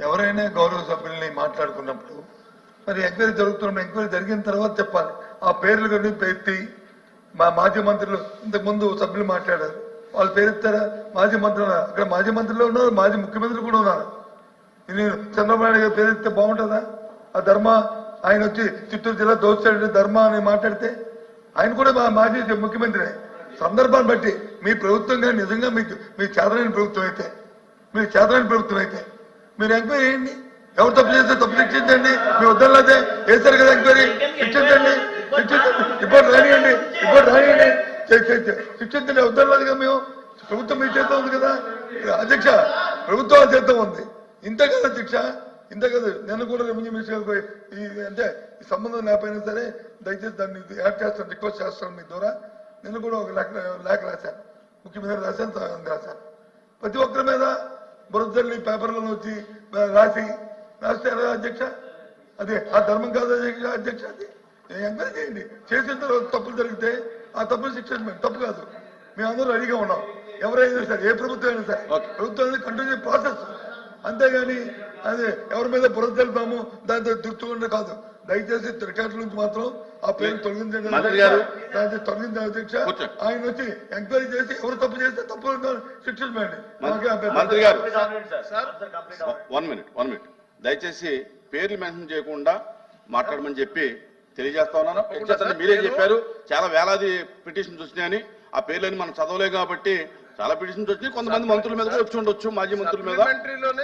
ఎవరైనా గౌరవ సభ్యుల్ని మాట్లాడుకున్నప్పుడు మరి ఎంక్వైరీ జరుగుతున్న ఎంక్వైరీ జరిగిన తర్వాత చెప్పాలి. ఆ పేర్లు కానీ ఎత్తి మా మాజీ మంత్రులు ఇంతకు ముందు సభ్యులు మాట్లాడారు, వాళ్ళు పేరెత్తారా? మాజీ మంత్రులు అక్కడ మాజీ మంత్రులు ఉన్నారు, మాజీ ముఖ్యమంత్రులు కూడా ఉన్నారు. నేను చంద్రబాబు నాయుడు గారు పేరెత్తే బాగుంటుందా? ఆ ధర్మ ఆయన వచ్చి చిత్తూరు జిల్లా దోచాడు ధర్మ అని మాట్లాడితే ఆయన కూడా మా మాజీ ముఖ్యమంత్రి. సందర్భాన్ని బట్టి మీ ప్రభుత్వంగా నిజంగా మీ చేతనైన ప్రభుత్వం అయితే మీరు ఎంక్వైరీ చేయండి. ఎవరు తప్పు చేస్తే తప్పు శిక్షించండి. మీ వద్దలేదే వేశారు కదా ఎంక్వైరీ, శిక్షించండి. రిపోర్ట్ రానియండి శిక్షించండి. వద్దలేదుగా మేము ప్రభుత్వం మీ చేత ఉంది కదా అధ్యక్ష, ప్రభుత్వం చేత ఉంది. ఇంత కదా శిక్ష, ఇంత కదా. నేను కూడా రెవెన్యూ మినిస్టర్ గారికి అంటే ఈ సంబంధం లేకపోయినా సరే దయచేసి దాన్ని యాడ్ చేస్తాను, రిక్వెస్ట్ చేస్తాను మీ ద్వారా. నేను కూడా ఒక లేఖ రాశాను, ముఖ్యమంత్రి రాశాను. ప్రతి ఒక్కరి మీద బురదల్లి పేపర్లను వచ్చి రాస్తే అధ్యక్ష అది ఆ ధర్మం కాదు అధ్యక్ష. అది ఎంక్వైరీ చేయండి. చేసిన తర్వాత తప్పులు జరిగితే ఆ తప్పులు శిక్షించండి, తప్పు కాదు. మేమందరూ రెడీగా ఉన్నాం. ఎవరైనా సరే, ఏ ప్రభుత్వం అయినా సరే, ప్రభుత్వం అనేది కంటిన్యూ ప్రాసెస్. అంతేగాని అది ఎవరి మీద బురద తెలుపుతాము దాంతో దుర్తుకుండా కాదు. దయచేసి రికార్డుల నుంచి మాత్రం ఆ పేరు తొలగించండి. అధ్యక్ష ఆయన వచ్చి ఎంక్వైరీ చేసి ఎవరు తప్పు చేస్తే తప్పు శిక్షించండి. మంత్రి గారు 1 minute దయచేసి పేర్లు మెన్షన్ చేయకుండా మాట్లాడమని చెప్పి తెలియజేస్తా ఉన్నాను. మీరే చెప్పారు చాలా వేలాది పిటిషన్స్ వచ్చినాయని. ఆ పేర్లని మనం చదవలేదు కాబట్టి చాలా పిటిషన్స్ వచ్చినాయి. కొంతమంది మంత్రుల మీద వచ్చి ఉండొచ్చు, మాజీ మంత్రుల మీద.